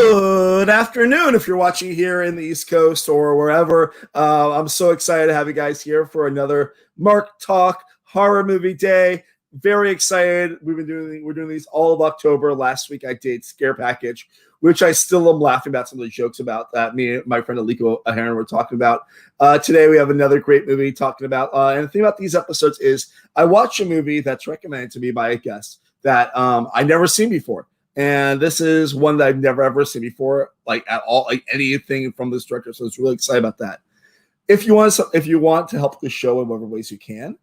Good afternoon if you're watching here in the East Coast or wherever. I'm so excited to have you guys here for another MarkTalk horror movie day. Very excited. We're doing these all of October. Last week I did Scare Package, which I still am laughing about some of the jokes about that me and my friend Aliko Aharon were talking about. Today we have another great movie talking about. And the thing about these episodes is I watch a movie that's recommended to me by a guest that I never seen before. And this is one that I've never ever seen before, like at all, like anything from this director. So it's really excited about that. If you want to help the show in whatever ways you can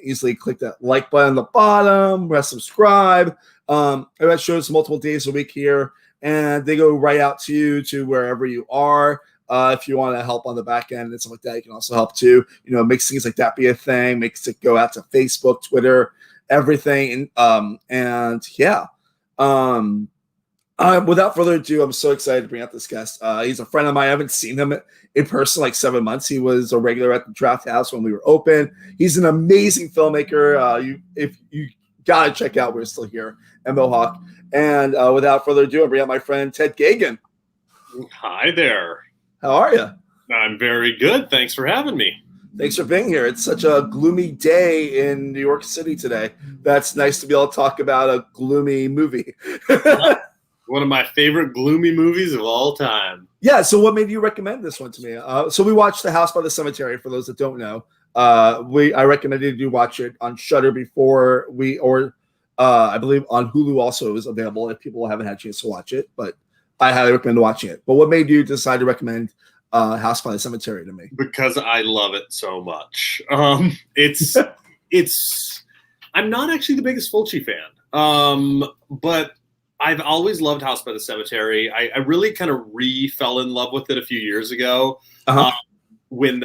easily click that like button on the bottom, press subscribe. That shows multiple days a week here, and they go right out to you to wherever you are. If you want to help on the back end and stuff like that, you can also help too. You know, makes things like that be a thing, makes it go out to Facebook, Twitter, everything. And yeah. Without further ado, I'm so excited to bring out this guest. He's a friend of mine. I haven't seen him in person like 7 months. He was a regular at the Draft House when we were open. He's an amazing filmmaker. If you gotta check out We're Still Here and Mohawk. And without further ado, I'll bring out my friend Ted Geoghegan. Hi there. How are you? I'm very good. Thanks for having me. Thanks for being here. It's such a gloomy day in New York City today. That's nice to be able to talk about a gloomy movie. One of my favorite gloomy movies of all time. Yeah, so what made you recommend this one to me? So we watched The House by the Cemetery, for those that don't know. I recommended you watch it on Shudder before I believe on Hulu also is available if people haven't had a chance to watch it, but I highly recommend watching it. But what made you decide to recommend House by the Cemetery to me? Because I love it so much. I'm not actually the biggest Fulci fan, but I've always loved House by the Cemetery. I really kind of fell in love with it a few years ago when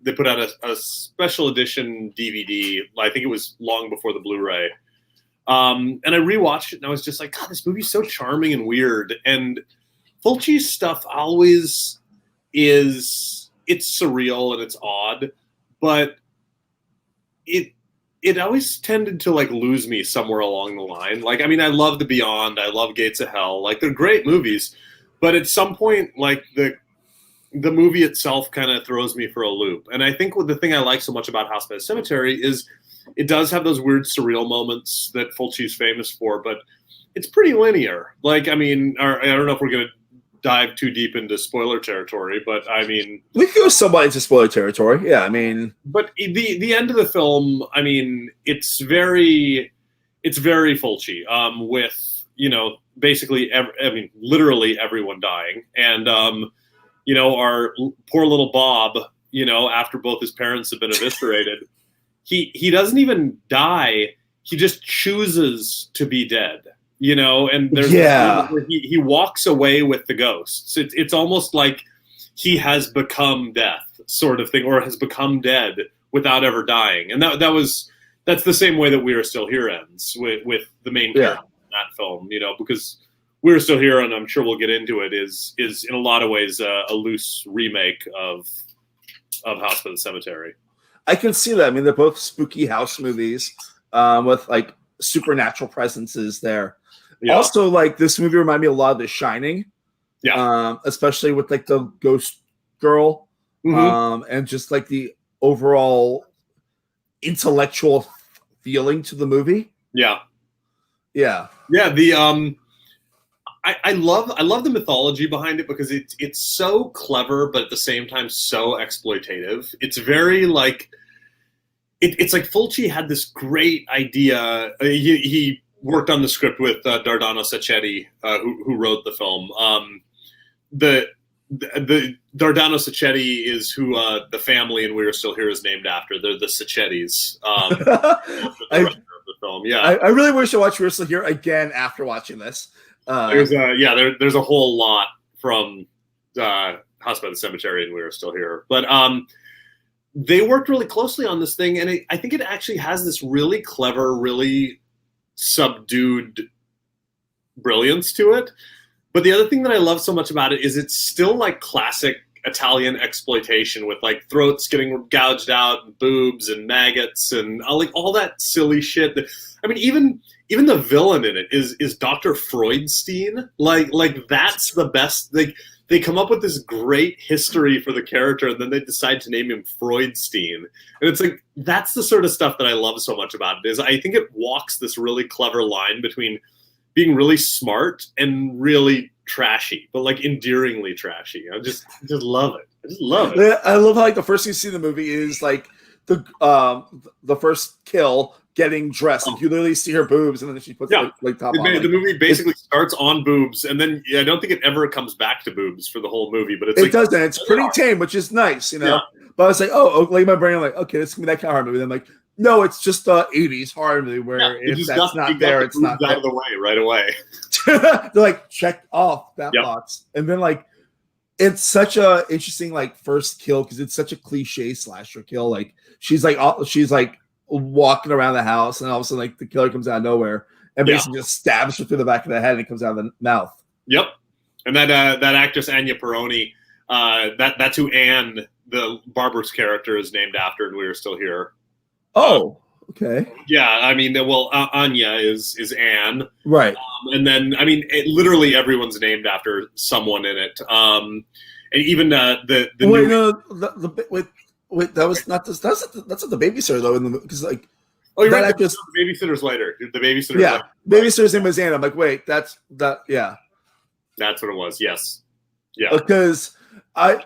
they put out a special edition DVD. I think it was long before the Blu-ray. And I rewatched it and I was just like, God, this movie's so charming and weird. And Fulci's stuff always it's surreal and it's odd, but it always tended to like lose me somewhere along the line. Like, I mean, I love The Beyond, I love Gates of Hell, like they're great movies, but at some point, like the movie itself kind of throws me for a loop. And I think the thing I like so much about House by the Cemetery is it does have those weird surreal moments that Fulci's famous for, but it's pretty linear. Like, I mean, I don't know if we're going to dive too deep into spoiler territory, but I mean, we could go somewhat into spoiler territory. Yeah, I mean, but the end of the film, I mean, it's very Fulci, with, you know, basically literally everyone dying, and you know, our poor little Bob, you know, after both his parents have been eviscerated, he doesn't even die, he just chooses to be dead. You know, and there's where he walks away with the ghosts. It's almost like he has become death, sort of thing, or has become dead without ever dying. And that's the same way that We Are Still Here ends with the main character in that film. You know, because We Are Still Here, and I'm sure we'll get into it, is in a lot of ways a loose remake of House by the Cemetery. I can see that. I mean, they're both spooky house movies with like supernatural presences there. Yeah. Also, like, this movie reminded me a lot of The Shining, especially with like the ghost girl, and just like the overall intellectual feeling to the movie. Yeah. The I love the mythology behind it because it's so clever, but at the same time so exploitative. It's very like it's like Fulci had this great idea. He worked on the script with Dardano Sacchetti, who wrote the film. The Dardano Sacchetti is who the family in We Are Still Here is named after. They're the Sacchettis. The film. Yeah, I really wish I watched We Are Still Here again after watching this. There's a whole lot from House by the Cemetery and We Are Still Here, but they worked really closely on this thing, and I think it actually has this really clever, really subdued brilliance to it. But the other thing that I love so much about it is it's still like classic Italian exploitation with like throats getting gouged out, and boobs and maggots and like all that silly shit. I mean, even the villain in it is Dr. Freudstein. Like that's the best. Like they come up with this great history for the character, and then they decide to name him Freudstein. And it's like that's the sort of stuff that I love so much about it. Is I think it walks this really clever line between being really smart and really trashy, but like endearingly trashy. I just love it. I just love it. I love how like the first thing you see in the movie is like the first kill getting dressed, and you literally see her boobs, and then she puts like top on. The movie basically starts on boobs, and then I don't think it ever comes back to boobs for the whole movie. But it doesn't. It's pretty tame, which is nice, you know. Yeah. But I was like, like my brain, I'm like, okay, this is gonna be that kind of horror movie. Then I'm like, no, it's just a 80s horror movie where if that's not there, it's not out of the way right away. They're like, check off that box, and then like, it's such a interesting like first kill because it's such a cliche slasher kill. Like she's like walking around the house, and all of a sudden like the killer comes out of nowhere and basically just stabs her through the back of the head, and it comes out of the mouth. Yep, and that actress Anya Peroni, that's who Anne, the barber's character, is named after, and We Are Still Here. Oh, okay. Yeah, I mean, well, Anya is Anne, right? And then, I mean, literally everyone's named after someone in it. And even the wait, that was not this. That's not the babysitter though. In the because like, that actress, the babysitter's later. The babysitter's later. Babysitter's name was Anne. I'm like, wait, that's that. Yeah, that's what it was. Yes, yeah. Because I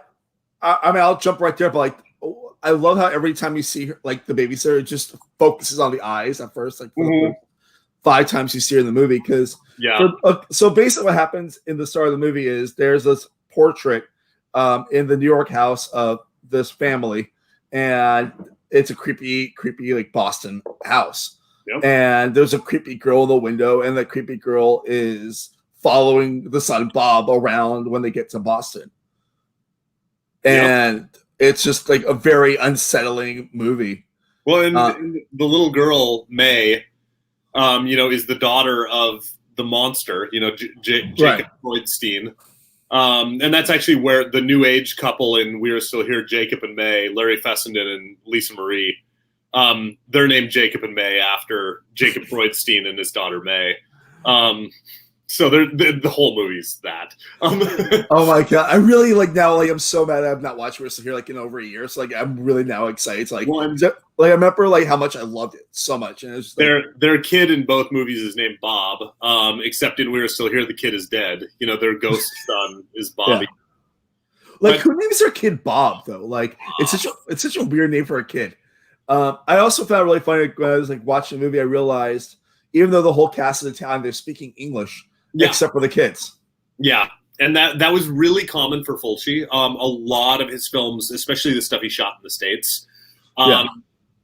mean, I'll jump right there, but like. I love how every time you see her, like the babysitter, it just focuses on the eyes at first, like for the 5 times you see her in the movie. Because so basically, what happens in the start of the movie is there's this portrait in the New York house of this family, and it's a creepy like Boston house. Yep. And there's a creepy girl in the window, and the creepy girl is following the son Bob around when they get to Boston, and. It's just like a very unsettling movie. Well, and the little girl, May, is the daughter of the monster, Jacob Freudstein. And that's actually where the new age couple in We Are Still Here, Jacob and May, Larry Fessenden and Lisa Marie, they're named Jacob and May after Jacob Freudstein and his daughter, May. So the whole movie's that. Oh my god! I really like now. Like I'm so mad I've not watched We're Still Here like in over a year. So like I'm really now excited. Like I remember like how much I loved it so much. And it was just, their kid in both movies is named Bob. Except in We're Still Here, the kid is dead. Their ghost son is Bobby. Yeah. Like who names their kid Bob though? Like it's such a weird name for a kid. I also found it really funny when I was like watching the movie. I realized even though the whole cast of the town they're speaking English. Yeah. Except for the kids. Yeah. And that was really common for Fulci. A lot of his films, especially the stuff he shot in the States,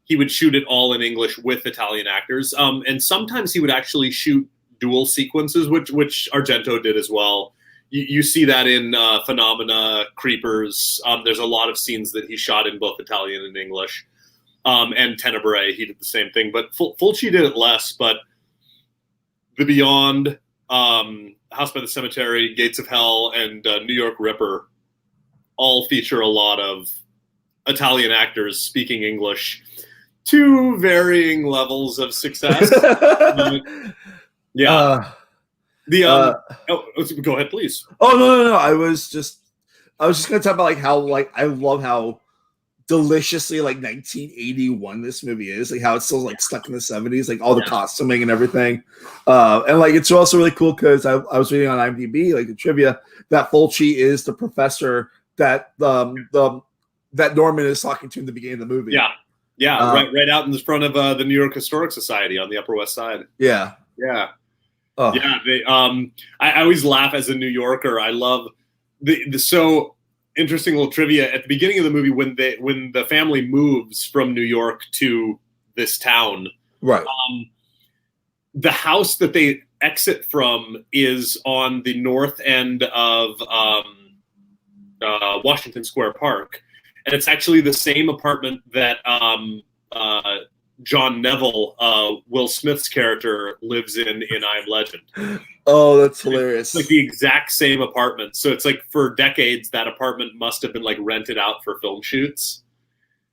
he would shoot it all in English with Italian actors. And sometimes he would actually shoot dual sequences, which Argento did as well. You see that in Phenomena, Creepers. There's a lot of scenes that he shot in both Italian and English. And Tenebrae, he did the same thing. But Fulci did it less. But The Beyond... House by the Cemetery, Gates of Hell, and New York Ripper all feature a lot of Italian actors speaking English to varying levels of success. Yeah. Go ahead, please. Oh no! I was just going to talk about like how like I love how deliciously like 1981 this movie is, like how it's still like stuck in the 70s, like all the costuming and everything, and like it's also really cool because I was reading on IMDb like the trivia that Fulci is the professor that that Norman is talking to in the beginning of the movie. Right out in the front of the New York Historic Society on the Upper West Side. I always laugh as a New Yorker. I love the so interesting little trivia at the beginning of the movie when the family moves from New York to this town. Right. The house that they exit from is on the north end of Washington Square Park, and it's actually the same apartment that John Neville, Will Smith's character, lives in I Am Legend. Oh, that's hilarious. It's like the exact same apartment. So it's like for decades that apartment must have been like rented out for film shoots.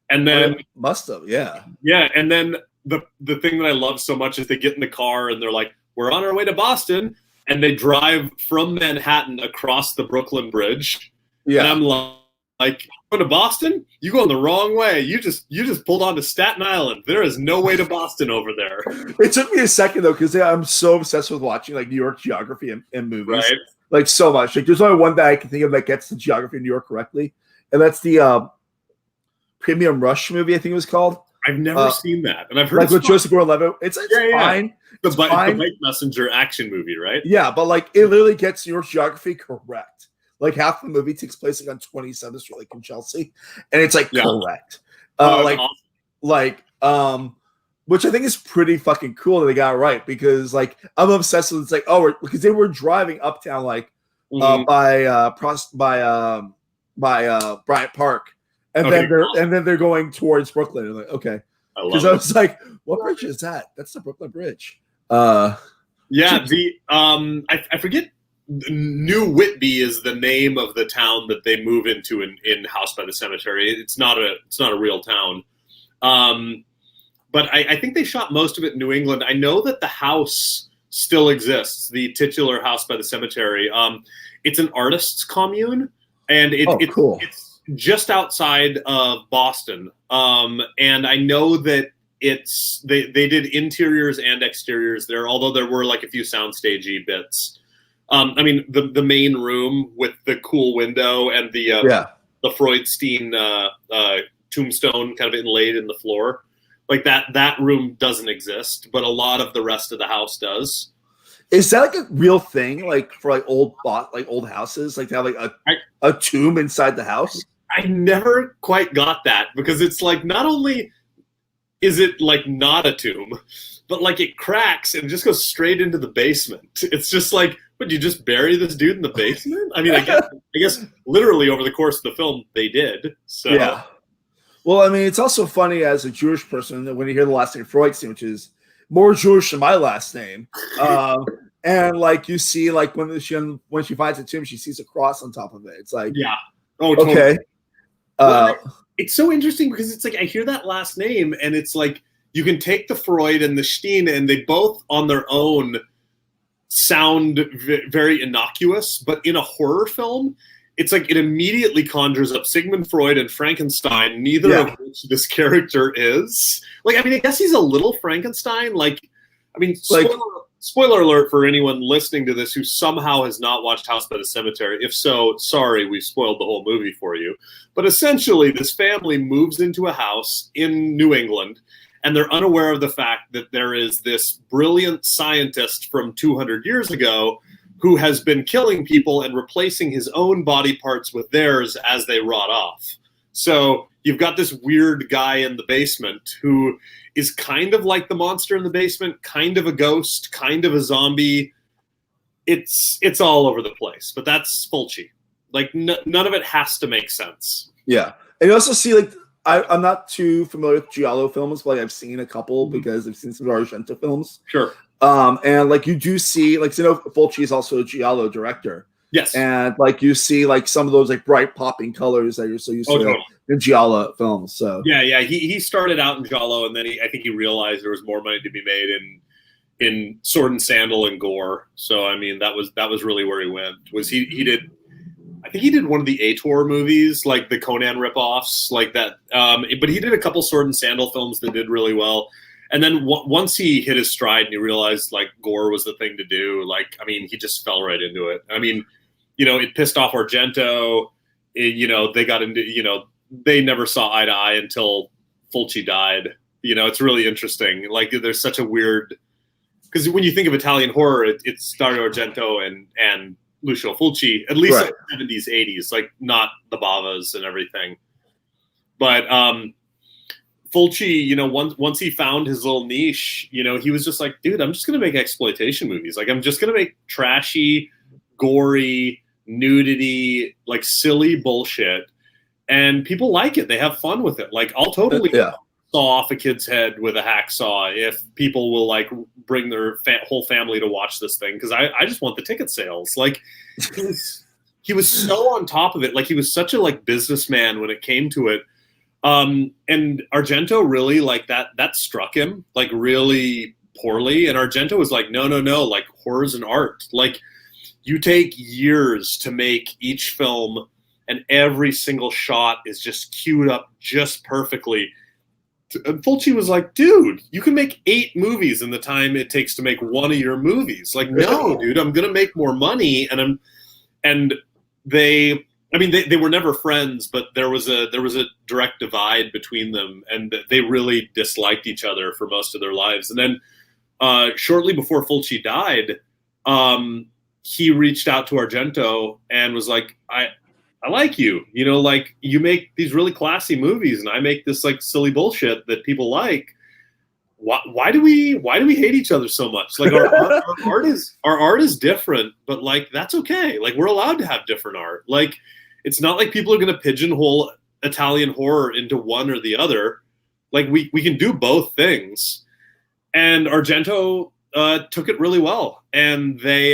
And then must have, yeah. Yeah, and then the thing that I love so much is they get in the car and they're like, we're on our way to Boston, and they drive from Manhattan across the Brooklyn Bridge. Yeah. And I'm like, going to Boston? You going the wrong way. You just pulled onto Staten Island. There is no way to Boston over there. It took me a second though, because I'm so obsessed with watching like New York geography and movies, right? Like so much. Like there's only one that I can think of that gets the geography of New York correctly, and that's the Premium Rush movie. I think it was called. I've never seen that, and I've heard like with Joseph Gordon-Levitt. It's fine. The Bike Messenger action movie, right? Yeah, but like it literally gets New York geography correct. Like half the movie takes place like on 27th Street, like in Chelsea, and it's like correct. Which I think is pretty fucking cool that they got it right, because like I'm obsessed with it's like because they were driving uptown like by Bryant Park, and then they're going towards Brooklyn. And like okay, because I was like, what bridge is that? That's the Brooklyn Bridge. I forget. New Whitby is the name of the town that they move into in House by the Cemetery. It's not a real town, but I think they shot most of it in New England. I know that the house still exists, the titular House by the Cemetery. It's an artists' commune, and cool. It's just outside of Boston. And I know that they did interiors and exteriors there, although there were like a few soundstagey bits. I mean, the main room with the cool window and the Freudstein tombstone kind of inlaid in the floor, like that room doesn't exist, but a lot of the rest of the house does. Is that like a real thing, like for like old houses, like to have like a tomb inside the house? I never quite got that, because it's like not only is it like not a tomb, but like it cracks and just goes straight into the basement. It's just like, would you just bury this dude in the basement? I mean, I guess literally over the course of the film they did. So yeah. Well, I mean, it's also funny as a Jewish person that when you hear the last name Freudstein, which is more Jewish than my last name, and like you see, like when she finds a tomb, she sees a cross on top of it. It's like, yeah, totally. Okay. It's so interesting because it's like I hear that last name and it's like you can take the Freud and the Steen and they both on their own sound very innocuous, but in a horror film, it's like it immediately conjures up Sigmund Freud and Frankenstein, neither of which this character is. Like, I mean, I guess he's a little Frankenstein. Like, I mean, spoiler alert for anyone listening to this who somehow has not watched House by the Cemetery. If so, sorry, we spoiled the whole movie for you. But essentially, this family moves into a house in New England, and they're unaware of the fact that there is this brilliant scientist from 200 years ago who has been killing people and replacing his own body parts with theirs as they rot off. So you've got this weird guy in the basement who is kind of like the monster in the basement, kind of a ghost, kind of a zombie. It's all over the place, but that's Fulci. Like none of it has to make sense. Yeah. And you also see like, I'm not too familiar with Giallo films, but like I've seen a couple because I've seen some Argento films. Sure. And like you do see, like, Fulci is also a Giallo director. Yes. And like you see like some of those like bright popping colors that you're so used to in Giallo films. So yeah. He started out in Giallo, and then I think he realized there was more money to be made in sword and sandal and gore. So I mean that was really where he went. I think he did one of the Ator movies, like the Conan ripoffs, like that. But he did a couple sword and sandal films that did really well. And then once he hit his stride and he realized like gore was the thing to do, like, I mean, he just fell right into it. I mean, it pissed off Argento. They got into, they never saw eye to eye until Fulci died. It's really interesting. Like there's such a weird, because when you think of Italian horror, it's Dario Argento and Lucio Fulci, at least in the 70s, 80s, like not the Bavas and everything. But Fulci, once he found his little niche, he was just like, dude, I'm just going to make exploitation movies. Like, I'm just going to make trashy, gory, nudity, like silly bullshit. And people like it. They have fun with it. Like, I'll totally saw off a kid's head with a hacksaw if people will like bring their whole family to watch this thing, because I just want the ticket sales. Like he was so on top of it. Like he was such a like businessman when it came to it. And Argento really like that struck him like really poorly. And Argento was like, no, like horror's an art. Like you take years to make each film, and every single shot is just queued up just perfectly. And Fulci was like, dude, you can make 8 movies in the time it takes to make one of your movies. Like, no, dude, I'm gonna make more money. And they were never friends, but there was a direct divide between them, and they really disliked each other for most of their lives. And then shortly before Fulci died, he reached out to Argento and was like, I like you, like you make these really classy movies and I make this like silly bullshit that people like. Why do we hate each other so much? Like our art is different, but like, that's okay. Like we're allowed to have different art. Like it's not like people are going to pigeonhole Italian horror into one or the other. Like we can do both things. And Argento took it really well, and they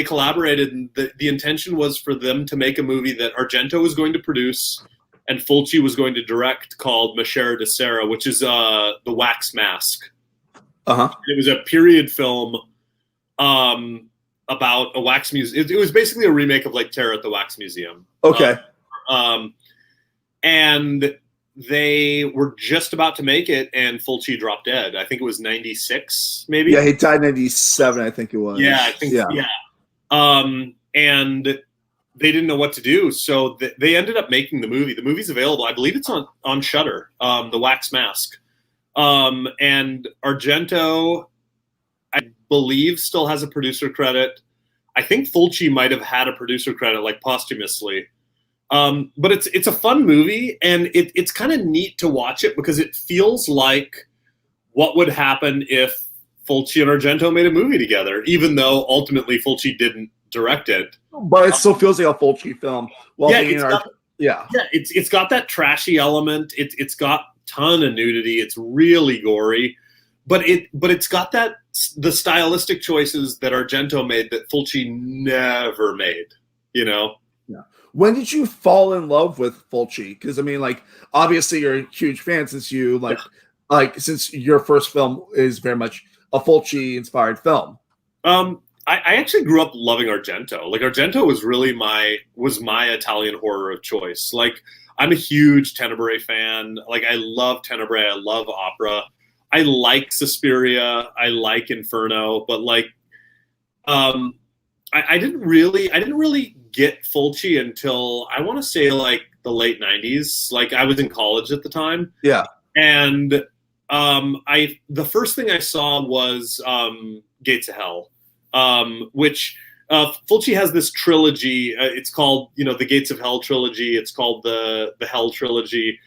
collaborated. And the intention was for them to make a movie that Argento was going to produce and Fulci was going to direct, called Machera di Sera, which is The Wax Mask. It was a period film about a wax museum. It was basically a remake of like Terror at the Wax Museum. Okay. And they were just about to make it, and Fulci dropped dead. I think it was 96, maybe. Yeah, he died in 97, I think it was. Yeah, I think. Yeah. And they didn't know what to do, so they ended up making the movie. The movie's available. I believe it's on Shudder. The Wax Mask. And Argento, I believe, still has a producer credit. I think Fulci might have had a producer credit, like posthumously. But it's a fun movie, and it's kind of neat to watch it because it feels like what would happen if Fulci and Argento made a movie together, even though ultimately Fulci didn't direct it. But it still feels like a Fulci film. It's got that trashy element. It's got a ton of nudity. It's really gory, but it's got the stylistic choices that Argento made that Fulci never made. Yeah. When did you fall in love with Fulci? Because I mean, like, obviously you're a huge fan since you since your first film is very much a Fulci inspired film. I actually grew up loving Argento. Like Argento was really my Italian horror of choice. Like I'm a huge Tenebrae fan. Like I love Tenebrae. I love opera. I like Suspiria. I like Inferno. But like, I didn't really get Fulci until I want to say like the late 90s. Like I was in college at the time. Yeah. And the first thing I saw was Gates of Hell. Which Fulci has this trilogy. It's called, the Gates of Hell trilogy. It's called the Hell trilogy,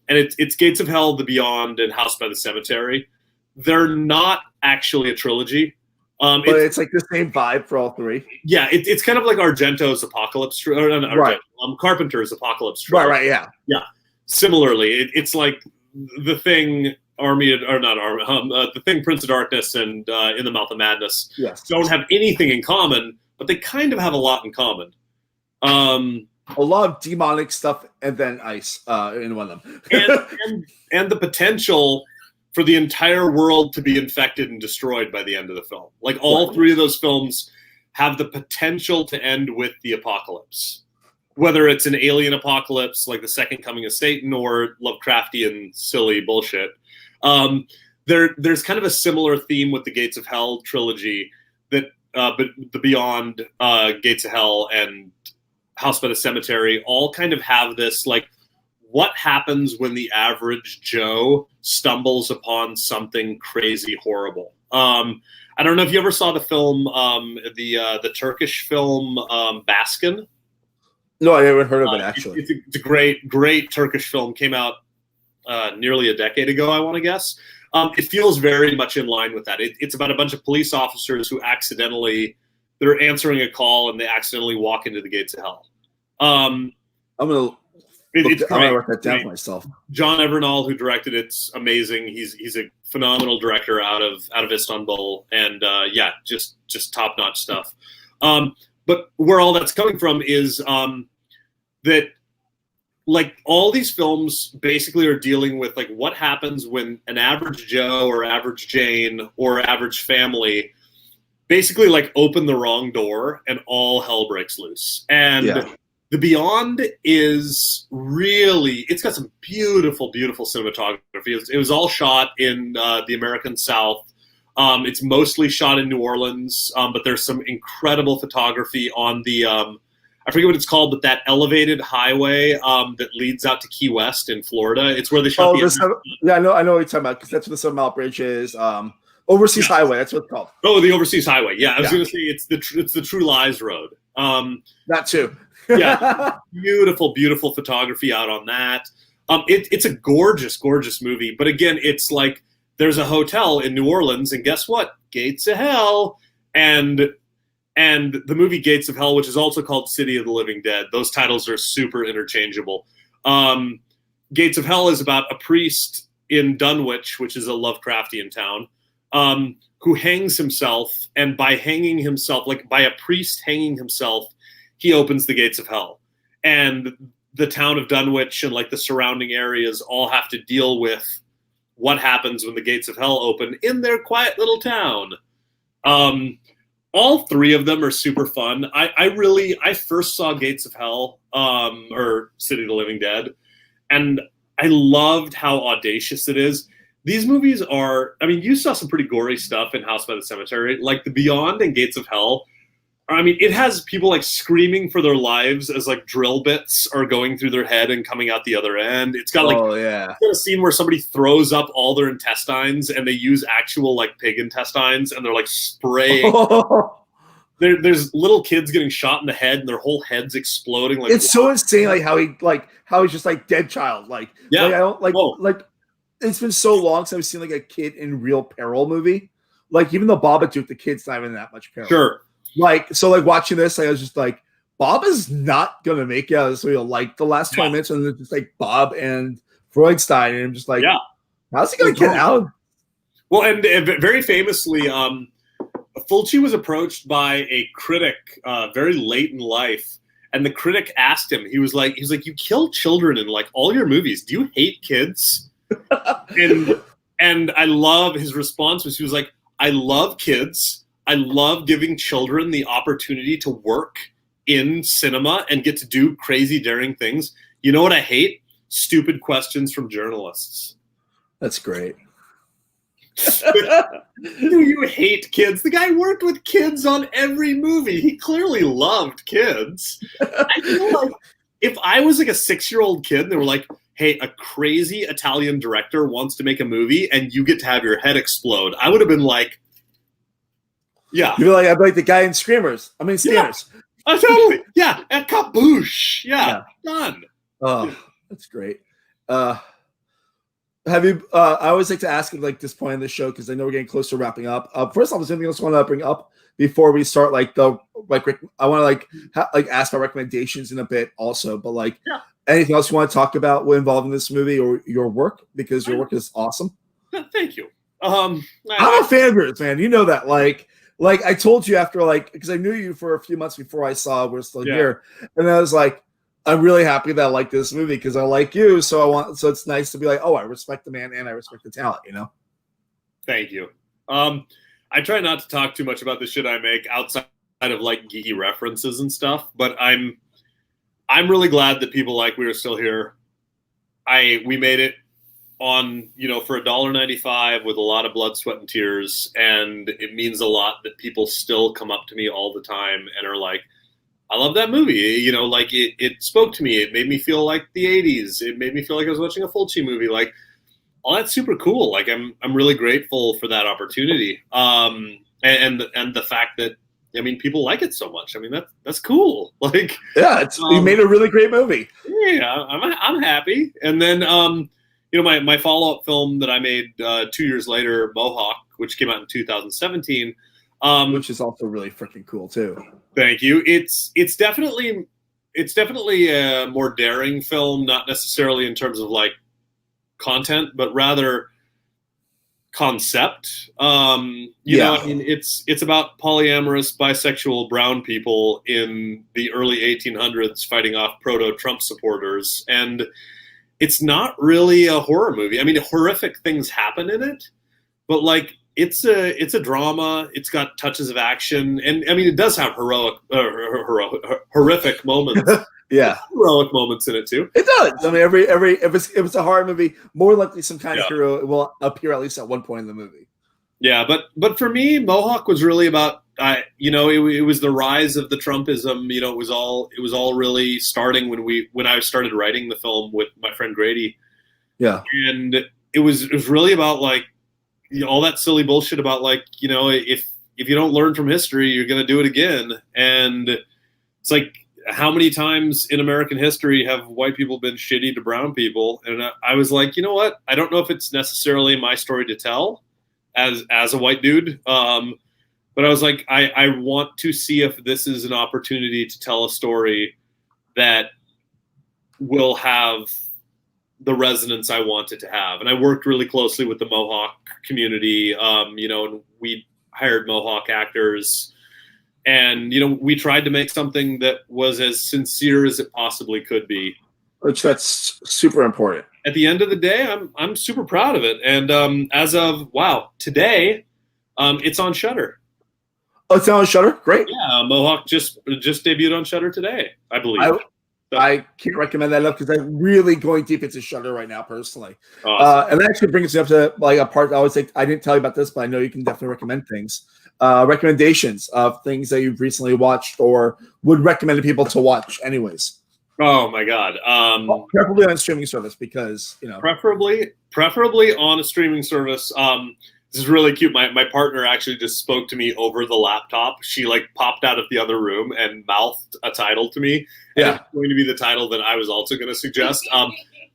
and it's Gates of Hell, The Beyond, and House by the Cemetery. They're not actually a trilogy, but it's like the same vibe for all three. Yeah, it's kind of like Argento's Apocalypse, right? Carpenter's Apocalypse trilogy. Right. Yeah. Similarly, it's like The Thing. The Thing, Prince of Darkness, and In the Mouth of Madness don't have anything in common, but they kind of have a lot in common. A lot of demonic stuff, and then ice in one of them, and the potential for the entire world to be infected and destroyed by the end of the film. Like all three of those films have the potential to end with the apocalypse. Whether it's an alien apocalypse, like the Second Coming of Satan, or Lovecraftian silly bullshit. There's kind of a similar theme with the Gates of Hell trilogy that, but the Beyond, Gates of Hell, and House by the Cemetery all kind of have this, like, what happens when the average Joe stumbles upon something crazy horrible? I don't know if you ever saw the film, the Turkish film, Baskin. No, I haven't heard of it, actually. It's a great Turkish film. Came out nearly a decade ago, I want to guess. It feels very much in line with that. It's about a bunch of police officers who they're answering a call and they accidentally walk into the Gates of Hell. It's I'm gonna great. write that down for myself. John Evernall, who directed it's amazing. He's a phenomenal director out of Istanbul, and just top notch stuff. But where all that's coming from is that like all these films basically are dealing with like what happens when an average Joe or average Jane or average family basically like open the wrong door and all hell breaks loose. And The Beyond is really, it's got some beautiful, beautiful cinematography. It was all shot in the American South. It's mostly shot in New Orleans, but there's some incredible photography on the, I forget what it's called, but that elevated highway that leads out to Key West in Florida. It's where they shot I know what you're talking about, because that's what the 7 Mile Bridge is. Overseas Highway, that's what it's called. Oh, the Overseas Highway. Yeah, I was going to say it's the True Lies Road. That too. Beautiful, beautiful photography out on that. It's a gorgeous, gorgeous movie. But again, it's like there's a hotel in New Orleans, and guess what? Gates of Hell. And the movie Gates of Hell, which is also called City of the Living Dead. Those titles are super interchangeable. Gates of Hell is about a priest in Dunwich, which is a Lovecraftian town, who hangs himself. And by hanging himself, like by a priest hanging himself, he opens the gates of hell. And the town of Dunwich and like the surrounding areas all have to deal with what happens when the gates of hell open in their quiet little town. All 3 of them are super fun. I first saw Gates of Hell, or City of the Living Dead, and I loved how audacious it is. These movies are, I mean, you saw some pretty gory stuff in House by the Cemetery, like The Beyond and Gates of Hell. I mean, it has people like screaming for their lives as like drill bits are going through their head and coming out the other end. It's got like it's got a scene where somebody throws up all their intestines and they use actual like pig intestines and they're like spraying. There's little kids getting shot in the head and their whole head's exploding. Like it's so insane, like how he's just like dead child. Like I don't like it's been so long since I've seen like a kid in real peril movie. Like even the Babadook, the kid's not even that much peril. Sure. Like, so like watching this, I was just like, Bob is not going to make it out of this video. Like the last 20 minutes, and it's just like Bob and Freudstein. And I'm just like, how's he going to get out? Well, and very famously, Fulci was approached by a critic very late in life. And the critic asked him, he was like, you kill children in like all your movies. Do you hate kids? and I love his response was he was like, I love kids. I love giving children the opportunity to work in cinema and get to do crazy, daring things. You know what I hate? Stupid questions from journalists. That's great. Do you hate kids? The guy worked with kids on every movie. He clearly loved kids. I feel like if I was like a 6-year-old kid and they were like, hey, a crazy Italian director wants to make a movie and you get to have your head explode, I would have been like, yeah. You're like, I'd be like the guy in Screamers. I mean, Scanners. Yeah, totally. Yeah. And kaboosh. Yeah. Done. Oh, that's great. Have you, I always like to ask at like this point in the show, because I know we're getting close to wrapping up. First off, is anything else I want to bring up before we start? I want to ask my recommendations in a bit also, but anything else you want to talk about involving this movie or your work? Because your work is awesome. Thank you. I'm a fan of yours, man. You know that. Like I told you after, because I knew you for a few months before I saw We're Still Here, and I was like, I'm really happy that I like this movie because I like you. So it's nice to be like, oh, I respect the man and I respect the talent. You know. Thank you. I try not to talk too much about the shit I make outside of like geeky references and stuff, but I'm really glad that people like We Are Still Here. We made it on, for $1.95 with a lot of blood, sweat, and tears. And it means a lot that people still come up to me all the time and are like, I love that movie. It spoke to me. It made me feel like the 80s. It made me feel like I was watching a Fulci movie. Like, all that's super cool. Like, I'm really grateful for that opportunity. And the fact that, people like it so much. That's cool. Like, yeah, you made a really great movie. Yeah, I'm happy. And then, my follow-up film that I made 2 years later, Mohawk, which came out in 2017, which is also really freaking cool too. Thank you. It's definitely it's definitely a more daring film, not necessarily in terms of like content, but rather concept. You know, I mean, it's about polyamorous bisexual brown people in the early 1800s fighting off proto-Trump supporters, and it's not really a horror movie. I mean, horrific things happen in it, but like it's a drama. It's got touches of action, and I mean, it does have horrific moments. Yeah, heroic moments in it too. It does. I mean, if it's a horror movie, more likely some kind of hero will appear at least at one point in the movie. Yeah, but for me, Mohawk was really about you know, it was the rise of the Trumpism. You know, it was all really starting when I started writing the film with my friend Grady. Yeah, and it was really about like, you know, all that silly bullshit about like, you know, if you don't learn from history, you're going to do it again. And it's like, how many times in American history have white people been shitty to brown people? And I was like, you know what? I don't know if it's necessarily my story to tell as a white dude. But I was like, I want to see if this is an opportunity to tell a story that will have the resonance I want it to have. And I worked really closely with the Mohawk community, you know, and we hired Mohawk actors. And, you know, we tried to make something that was as sincere as it possibly could be. Which that's super important. At the end of the day, I'm super proud of it. And as of, today, it's on Shudder. Oh, it's on Shudder? Great. Yeah, Mohawk just debuted on Shudder today, I believe. I can't recommend that enough because I'm really going deep into Shudder right now, personally. Awesome. And that actually brings me up to like a part I always say, I didn't tell you about this, but I know you can definitely recommend things. Recommendations of things that you've recently watched or would recommend to people to watch anyways. Oh my God. Well, preferably on a streaming service because, you know. Preferably on a streaming service. This is really cute. My partner actually just spoke to me over the laptop. She like popped out of the other room and mouthed a title to me. And it's going to be the title that I was also going to suggest,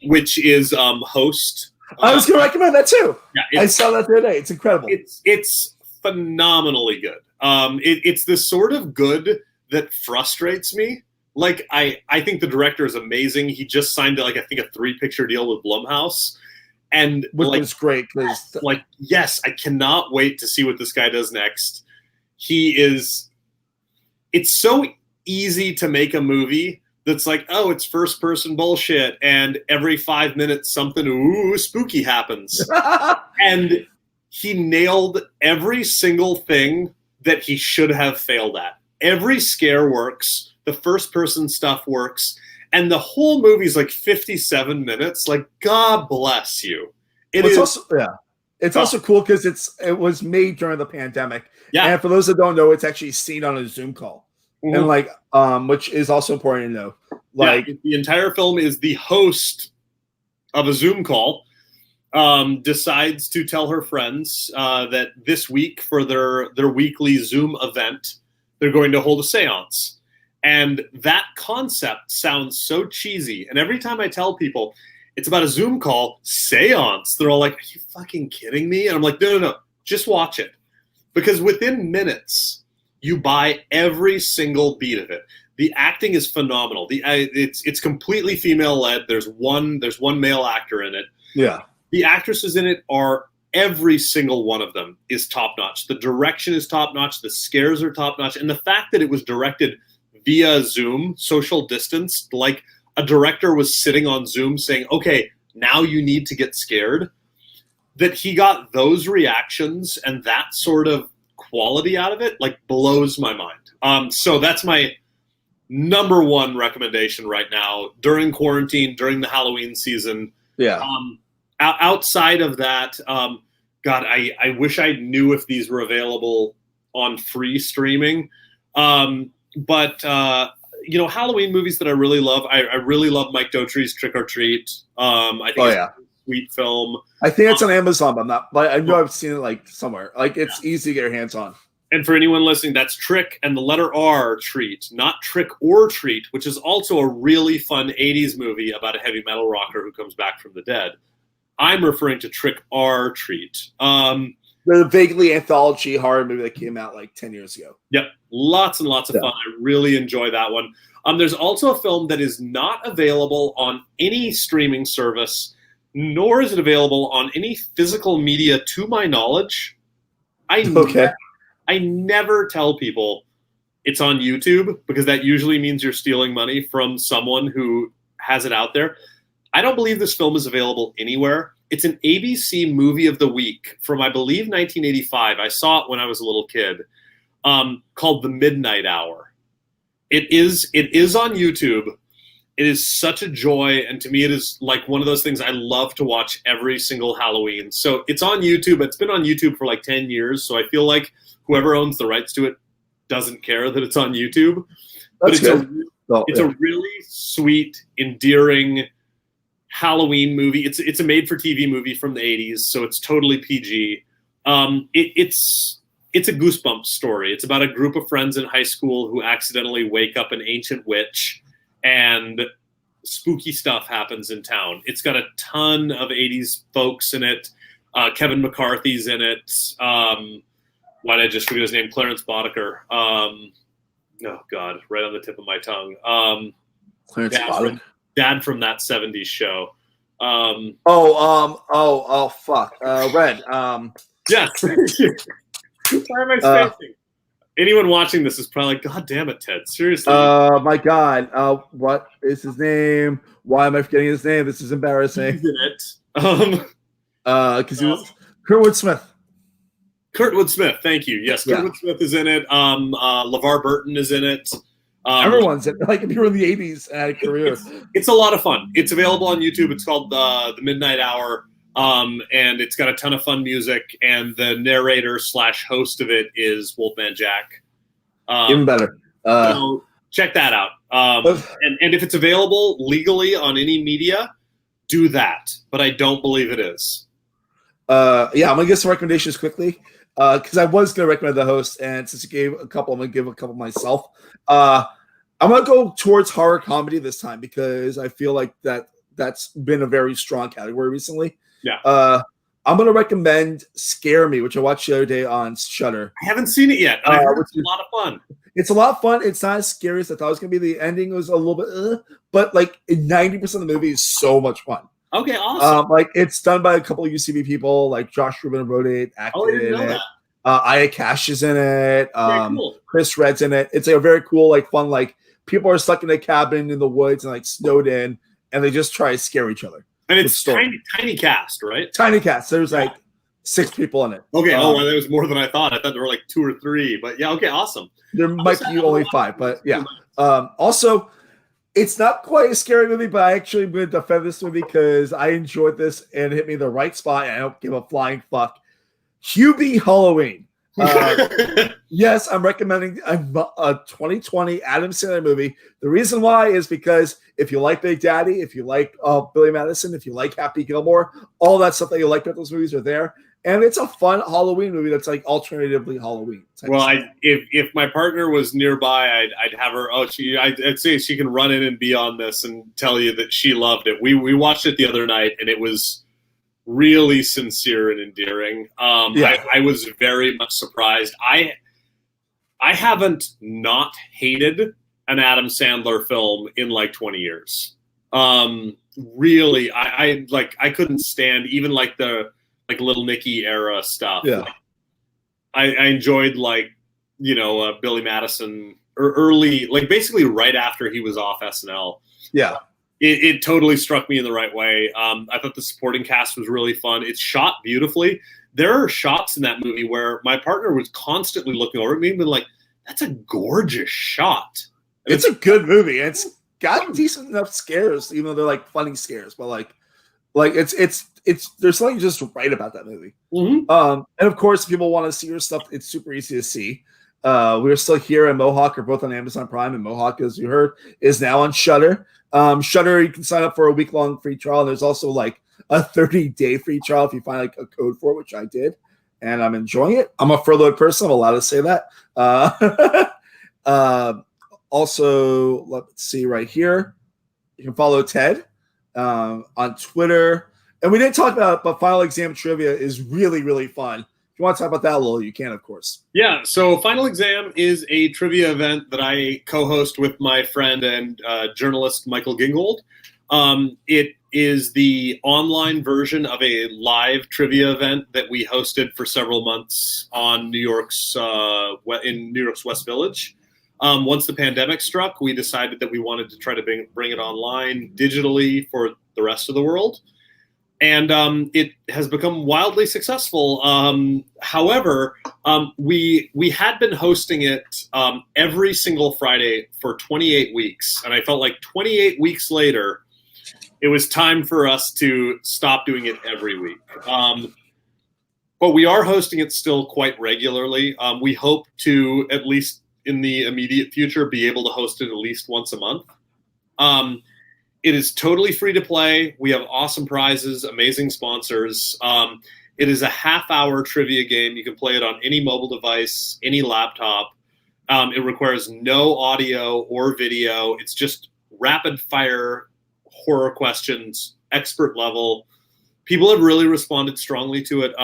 which is Host. I was going to recommend that too. Yeah, I saw that the other day. It's incredible. It's phenomenally good. It's the sort of good that frustrates me. Like I think the director is amazing. He just signed like I think a 3-picture deal with Blumhouse. And which is great because yes, I cannot wait to see what this guy does next. It's so easy to make a movie that's like, oh, it's first person bullshit, and every 5 minutes something spooky happens. And he nailed every single thing that he should have failed at. Every scare works, the first person stuff works. And the whole movie's like 57 minutes. Like, God bless you. It's also cool because it was made during the pandemic. Yeah. And for those that don't know, it's actually seen on a Zoom call. Mm-hmm. And like, which is also important to know. Like the entire film is the host of a Zoom call decides to tell her friends that this week for their weekly Zoom event, they're going to hold a seance. And that concept sounds so cheesy. And every time I tell people it's about a Zoom call, seance, they're all like, are you fucking kidding me? And I'm like, no, just watch it. Because within minutes, you buy every single beat of it. The acting is phenomenal. It's completely female-led. There's one male actor in it. Yeah. The actresses in it are, every single one of them is top-notch. The direction is top-notch. The scares are top-notch. And the fact that it was directed via Zoom, social distance, like a director was sitting on Zoom saying, okay, now you need to get scared, that he got those reactions and that sort of quality out of it, like blows my mind. So that's my number one recommendation right now during quarantine, during the Halloween season. Yeah. Outside of that, God, I wish I knew if these were available on free streaming. But you know, Halloween movies that I really love. I really love Mike Dougherty's Trick or Treat. I think it's a sweet film. I think it's on Amazon, but I know I've seen it like somewhere. Like it's easy to get your hands on. And for anyone listening, that's Trick and the letter R, Treat, not Trick or Treat, which is also a really fun 80s movie about a heavy metal rocker who comes back from the dead. I'm referring to Trick or Treat. the vaguely anthology horror movie that came out like 10 years ago. Yep, lots and lots of fun. I really enjoy that one. There's also a film that is not available on any streaming service, nor is it available on any physical media, to my knowledge. I never tell people it's on YouTube, because that usually means you're stealing money from someone who has it out there. I don't believe this film is available anywhere. It's an ABC movie of the week from, I believe, 1985. I saw it when I was a little kid, called The Midnight Hour. It is on YouTube. It is such a joy, and to me it is like one of those things I love to watch every single Halloween. So it's on YouTube. It's been on YouTube for like 10 years, so I feel like whoever owns the rights to it doesn't care that it's on YouTube. But it's a really sweet, endearing Halloween movie. It's a made-for-TV movie from the 80s, so it's totally PG. It's a Goosebumps story. It's about a group of friends in high school who accidentally wake up an ancient witch, and spooky stuff happens in town. It's got a ton of 80s folks in it. Kevin McCarthy's in it. Why did I just forget his name? Clarence Boddicker. Oh, God, right on the tip of my tongue. Clarence Boddicker. Dad from That 70s Show. Red. Yes. Why am I spacing? Anyone watching this is probably like, God damn it, Ted. Seriously. My God. What is his name? Why am I forgetting his name? This is embarrassing. He's in it. Because he was Kurtwood Smith. Kurtwood Smith, thank you. Yes, Kurtwood Smith is in it. LeVar Burton is in it. Everyone's in it. Like, if you were in the 80s and had a career. It's a lot of fun. It's available on YouTube. It's called The Midnight Hour. And it's got a ton of fun music, and the narrator / host of it is Wolfman Jack. Even better. So check that out. And if it's available legally on any media, do that. But I don't believe it is. I'm going to give some recommendations quickly, because I was going to recommend the host, and since you gave a couple, I'm going to give a couple myself. I'm going to go towards horror comedy this time, because I feel like that's been a very strong category recently. Yeah. I'm going to recommend Scare Me, which I watched the other day on Shudder. I haven't seen it yet. I heard it's a lot of fun. It's a lot of fun. It's not as scary as I thought it was going to be. The ending was a little bit, but like 90% of the movie is so much fun. Okay, awesome. Like, it's done by a couple of UCB people, like Josh Rubin wrote it, acted in it. Aya Cash is in it. Cool. Chris Redd's in it. It's a very cool, like, fun, like, people are stuck in a cabin in the woods and like snowed in, and they just try to scare each other. And it's tiny cast, right? Tiny cast. There's like 6 people in it. Okay. Well, there was more than I thought. I thought there were like 2 or 3, but yeah. Okay. Awesome. There might be only 5, but yeah. Also, it's not quite a scary movie, but I actually am going to defend this movie because I enjoyed this and it hit me in the right spot, and I don't give a flying fuck. Hubie Halloween. Yes, I'm recommending a 2020 Adam Sandler movie. The reason why is because if you like Big Daddy, if you like Billy Madison, if you like Happy Gilmore, all that stuff that you like about those movies are there. And it's a fun Halloween movie that's like alternatively Halloween. Well, if my partner was nearby, I'd have her. I'd say she can run in and be on this and tell you that she loved it. We watched it the other night, and it was really sincere and endearing. I was very much surprised. I haven't not hated an Adam Sandler film in like 20 years. Really, I couldn't stand even like the Little Nicky era stuff. Yeah. I enjoyed Billy Madison or early, like basically right after he was off SNL. Yeah. It totally struck me in the right way. I thought the supporting cast was really fun. It's shot beautifully. There are shots in that movie where my partner was constantly looking over at me and being like, that's a gorgeous shot. And it's a good movie. It's got decent enough scares, even though they're like funny scares, but like it's there's something just right about that movie. Mm-hmm. And of course, if people want to see your stuff, it's super easy to see. We're still here, and Mohawk are both on Amazon Prime, and Mohawk, as you heard, is now on Shudder. Shudder, you can sign up for a week-long free trial, and there's also like a 30-day free trial if you find like a code for it, which I did, and I'm enjoying it. I'm a furloughed person. I'm allowed to say that. Also, let's see right here. You can follow Ted on Twitter. And we didn't talk about it, but Final Exam Trivia is really, really fun. if you want to talk about that a little, you can, of course. Yeah, so Final Exam is a trivia event that I co-host with my friend and journalist Michael Gingold. It is the online version of a live trivia event that we hosted for several months on New York's West Village. Once the pandemic struck, we decided that we wanted to try to bring it online digitally for the rest of the world. And it has become wildly successful. However, we had been hosting it every single Friday for 28 weeks. And I felt like 28 weeks later, it was time for us to stop doing it every week. But we are hosting it still quite regularly. We hope to, at least in the immediate future, be able to host it at least once a month. It is totally free to play. We have awesome prizes, amazing sponsors. It is a half-hour trivia game. You can play it on any mobile device, any laptop. It requires no audio or video. It's just rapid-fire horror questions, expert level. People have really responded strongly to it.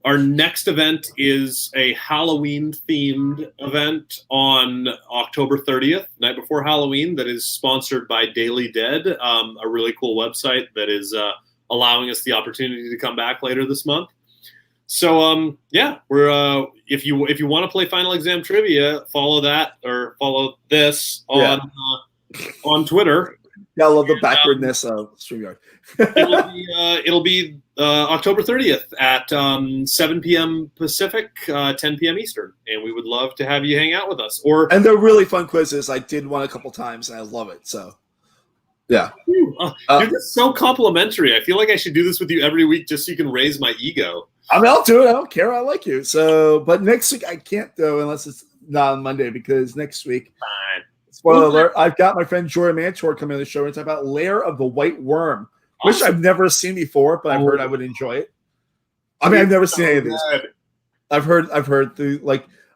Our next event is a Halloween-themed event on October 30th, night before Halloween, that is sponsored by Daily Dead, a really cool website that is allowing us the opportunity to come back later this month. So, yeah, we're if you want to play Final Exam Trivia, follow that or follow this on Twitter. Yeah, I love the backwardness of StreamYard. It'll be October 30th at 7 p.m. Pacific, 10 p.m. Eastern, and we would love to have you hang out with us. And they're really fun quizzes. I did one a couple times, and I love it. So, yeah. You're just so complimentary. I feel like I should do this with you every week just so you can raise my ego. I mean, I'll do it. I don't care. I like you. So, but next week I can't though, unless it's not on Monday, because next week. Fine. Spoiler alert, I've got my friend Jory Mantor coming on the show and talk about Lair of the White Worm, which I've never seen before, but I've heard I would enjoy it. I mean, I've never seen any of these. I've heard I've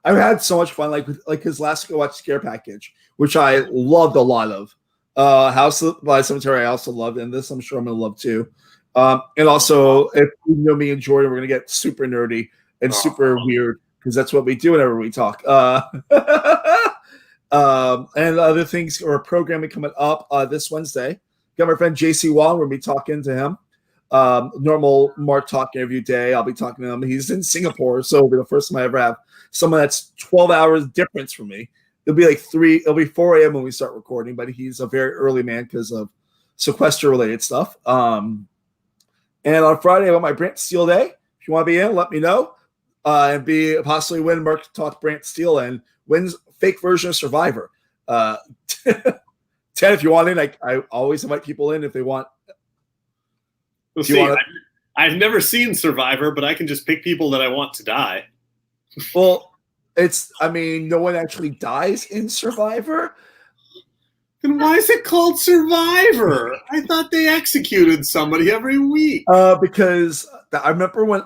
had so much fun, like his last Go Watch Scare Package, which I loved a lot of. House by Cemetery I also loved, and this I'm sure I'm going to love too. And also, if you know me and Jordan, we're going to get super nerdy and super weird, because that's what we do whenever we talk. And other things or programming coming up this Wednesday. Got my friend JC Wong. We're going to be talking to him. Normal MarkTalk interview day. I'll be talking to him. He's in Singapore, so it'll be the first time I ever have someone that's 12 hours difference from me. It'll be it'll be 4 a.m. when we start recording, but he's a very early man because of sequester-related stuff. And on Friday, I got my Brant Steele Day. If you want to be in, let me know. And possibly win MarkTalk Brant Steele and wins fake version of Survivor. Ted, if you want in, I always invite people in if they want. We'll see. I've never seen Survivor, but I can just pick people that I want to die. Well, no one actually dies in Survivor. Then why is it called Survivor? I thought they executed somebody every week. Because I remember when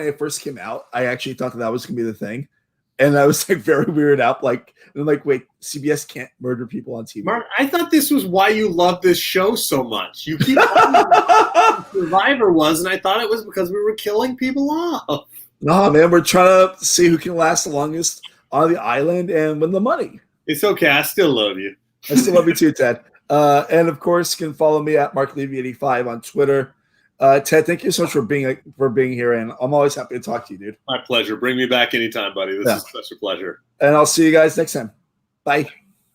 it first came out, I actually thought that was going to be the thing. And I was very weirded out. Wait, CBS can't murder people on TV. Mark, I thought this was why you love this show so much. You keep telling me what Survivor was, and I thought it was because we were killing people off. No, man, we're trying to see who can last the longest on the island and win the money. It's okay. I still love you. I still love you too, Ted. And of course, you can follow me at MarkLevy85 on Twitter. Ted, thank you so much for being here, and I'm always happy to talk to you, dude. My pleasure. Bring me back anytime, buddy. This is such a pleasure. And I'll see you guys next time. Bye.